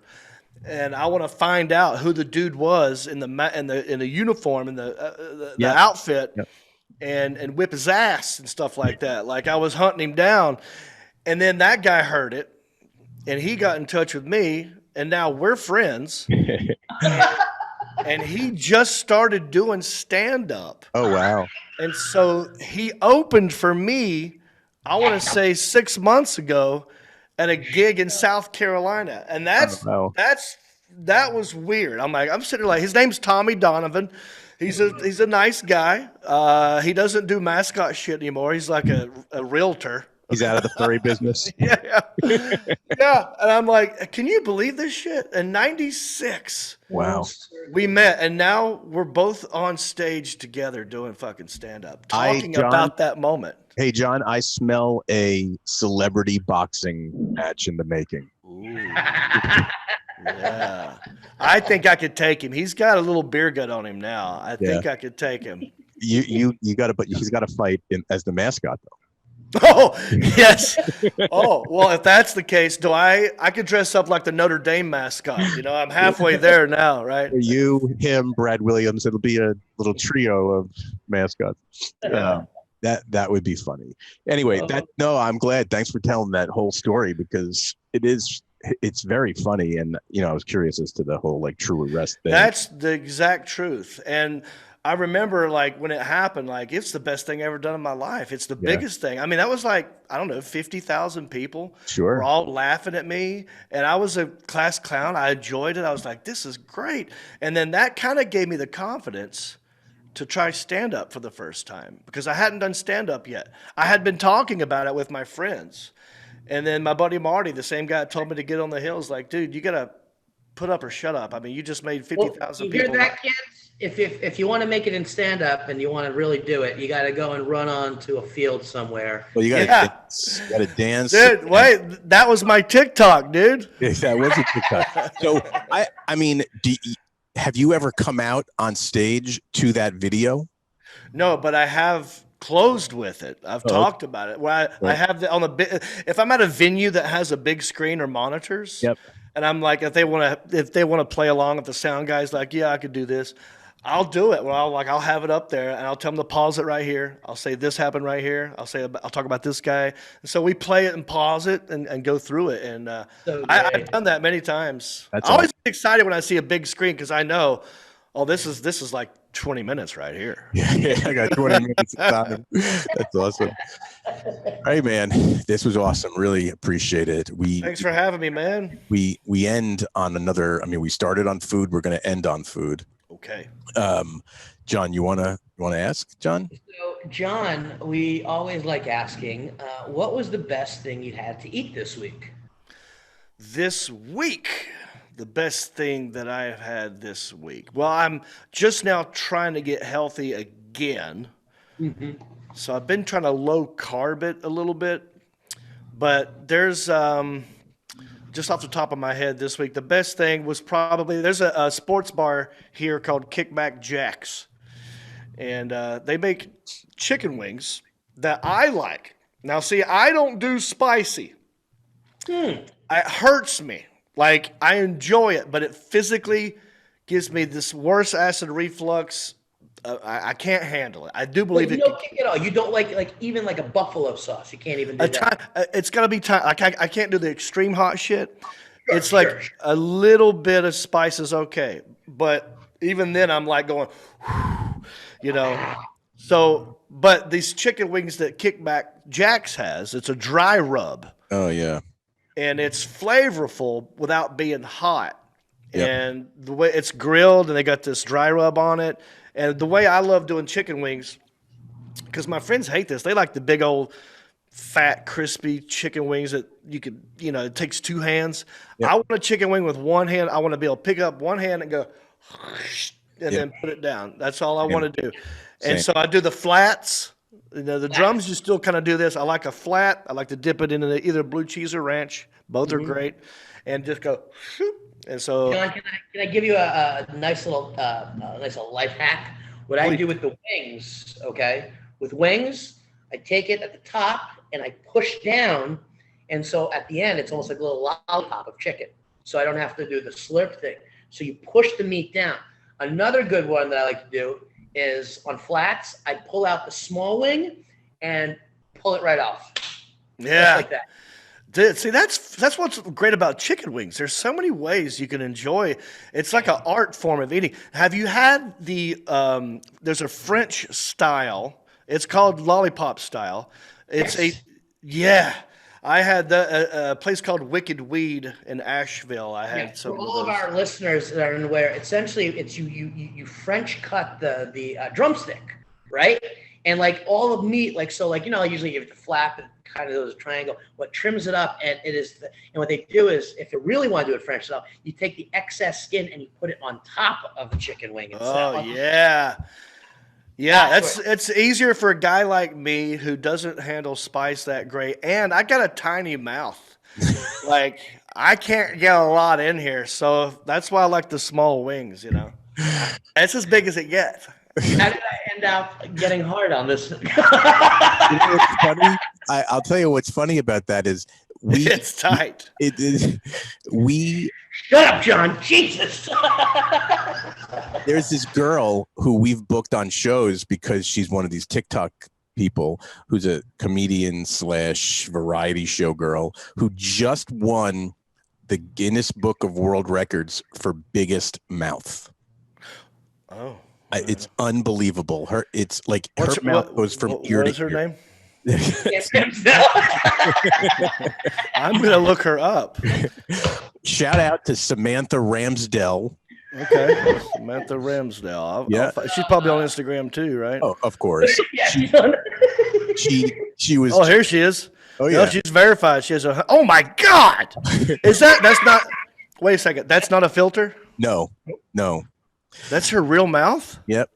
and I want to find out who the dude was in the uniform, in the outfit, and whip his ass and stuff like that. Like, I was hunting him down, and then that guy heard it, and he got in touch with me, and now we're friends. And he just started doing stand-up. Oh, wow. And so he opened for me, I want to say 6 months ago, at a gig in South Carolina. And that was weird. I'm sitting there like, his name's Tommy Donovan. He's a nice guy. He doesn't do mascot shit anymore. He's like a realtor. He's out of the furry business. Yeah. And I'm like, can you believe this shit? In 96. Wow. We met, and now we're both on stage together doing fucking stand-up, talking about that moment. Hey, John, I smell a celebrity boxing match in the making. Ooh. Yeah. I think I could take him. He's got a little beer gut on him now. I think I could take him. You got to, but he's got to fight as the mascot, though. Oh, yes. Oh, well, if that's the case, I could dress up like the Notre Dame mascot. I'm halfway there now, right? You, him, Brad Williams. It'll be a little trio of mascots. That would be funny. Anyway, I'm glad. Thanks for telling that whole story, because it's very funny. And, I was curious as to the whole like true arrest thing. That's the exact truth. And I remember like when it happened, like it's the best thing I ever done in my life. It's the biggest thing. I mean, that was like, I don't know, 50,000 people. Sure. Were all laughing at me. And I was a class clown. I enjoyed it. I was like, this is great. And then that kind of gave me the confidence to try stand up for the first time, because I hadn't done stand up yet. I had been talking about it with my friends. And then my buddy Marty, the same guy that told me to get on the hill, was like, dude, you got to put up or shut up. I mean, you just made 50,000 people. You hear that, kids? If you want to make it in stand up and you want to really do it, you got to go and run onto a field somewhere. Well, you got to dance. Dude, wait, that was my TikTok, dude. That was a TikTok. So I mean, have you ever come out on stage to that video? No, but I have closed with it. I've talked about it. Where I have if I'm at a venue that has a big screen or monitors, and I'm like, if they want to play along, if the sound guy's like, yeah, I could do this, I'll do it. Well, I'll have it up there, and I'll tell them to pause it right here. I'll say this happened right here. I'll talk about this guy. And so we play it and pause it and go through it. And I've done that many times. I always get excited when I see a big screen, because I know, this is like 20 minutes right here. Yeah, I got 20 minutes of time. That's awesome. All right, man. This was awesome. Really appreciate it. Thanks for having me, man. We end on another. I mean, we started on food. We're going to end on food. Okay. John, you wanna ask, John? So, John, we always like asking, what was the best thing you had to eat this week? This week, the best thing that I have had this week. Well, I'm just now trying to get healthy again. Mm-hmm. So I've been trying to low carb it a little bit, but there's just off the top of my head this week, the best thing was probably, there's a sports bar here called Kickback Jack's, and they make chicken wings that I like. Now, see, I don't do spicy. It hurts me. Like, I enjoy it, but it physically gives me this worse acid reflux. I can't handle it. I do believe it. You don't kick it all. You don't like even like a buffalo sauce. You can't even do that. It's got to be time. I can't do the extreme hot shit. Sure, a little bit of spice is okay, but even then I'm like going, So, but these chicken wings that Kickback Jack's has, it's a dry rub. Oh yeah. And it's flavorful without being hot. Yep. And the way it's grilled, and they got this dry rub on it. And the way I love doing chicken wings, because my friends hate this, they like the big old fat, crispy chicken wings that you could, it takes two hands. Yep. I want a chicken wing with one hand. I want to be able to pick up one hand and go, and then put it down. That's all I want to do. And so I do the flats. The drums, you still kind of do this. I like a flat. I like to dip it into either blue cheese or ranch. Both are great. And just go, and so. John, can I give you a nice little life hack? What I do with the wings, okay? With wings, I take it at the top and I push down. And so at the end, it's almost like a little lollipop of chicken. So I don't have to do the slurp thing. So you push the meat down. Another good one that I like to do is on flats, I pull out the small wing and pull it right off. Yeah. Just like that. Dude, see, that's what's great about chicken wings. There's so many ways you can enjoy. It's like an art form of eating. Have you had there's a French style. It's called lollipop style. I had a place called Wicked Weed in Asheville. I had some. For all of our listeners that are unaware, essentially it's you French cut the drumstick, right? And like all the meat, usually you have to flap it, kind of those triangle. What trims it up, and it is, and what they do is, if you really want to do it French style, you take the excess skin and you put it on top of the chicken wing. Yeah. Yeah, it's easier for a guy like me who doesn't handle spice that great, and I got a tiny mouth. Like, I can't get a lot in here, so that's why I like the small wings. It's as big as it gets. And end out getting hard on this. You know what's funny? I'll tell you what's funny about that is it's tight. We shut up, John. Jesus. There's this girl who we've booked on shows because she's one of these TikTok people who's a comedian / variety show girl who just won the Guinness Book of World Records for biggest mouth. Oh, it's unbelievable. It's like her mouth goes from ear to ear. What is her name? I'm gonna look her up. Shout out to Samantha Ramsdell. Okay, Samantha Ramsdell. Yeah, she's probably on Instagram too, right? Oh, of course. She was. Oh, here she is. Oh yeah, no, she's verified. She has a. Oh my God! That's not? Wait a second. That's not a filter. No. That's her real mouth. Yep.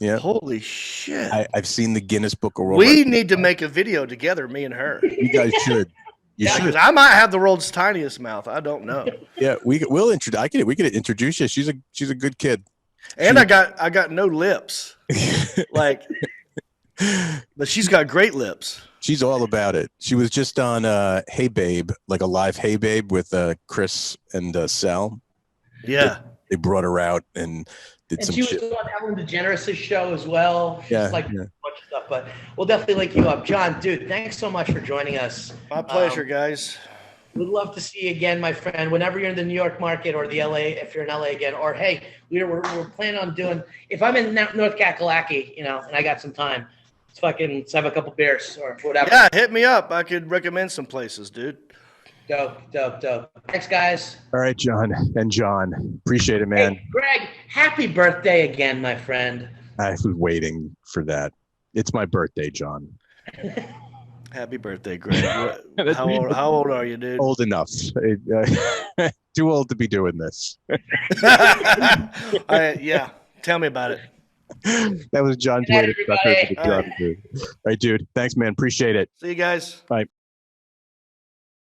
Yeah. Holy shit. I've seen the Guinness Book of World We Records. need to make a video together, me and her. You guys should. You should. I might have the world's tiniest mouth. I don't know. Yeah, we'll introduce. We could introduce you. She's a good kid. And I got no lips. But she's got great lips. She's all about it. She was just on Hey Babe, like a live Hey Babe with Chris and Sal. Yeah. They brought her out and did some shit. And she was on Ellen DeGeneres' show as well. She's a bunch of stuff, but we'll definitely link you up. John, dude, thanks so much for joining us. My pleasure, guys. We'd love to see you again, my friend, whenever you're in the New York market or the LA, if you're in LA again, or hey, we're planning on doing, if I'm in North Kakalaki, and I got some time, let's have a couple beers or whatever. Yeah, hit me up. I could recommend some places, dude. Dope. Thanks, guys. All right, John and John. Appreciate it, man. Hey, Greg, happy birthday again, my friend. I was waiting for that. It's my birthday, John. Happy birthday, Greg. How old are you, dude? Old enough. Too old to be doing this. Yeah, tell me about it. That was John's way to suck her to the All right, dude. Thanks, man. Appreciate it. See you guys. Bye.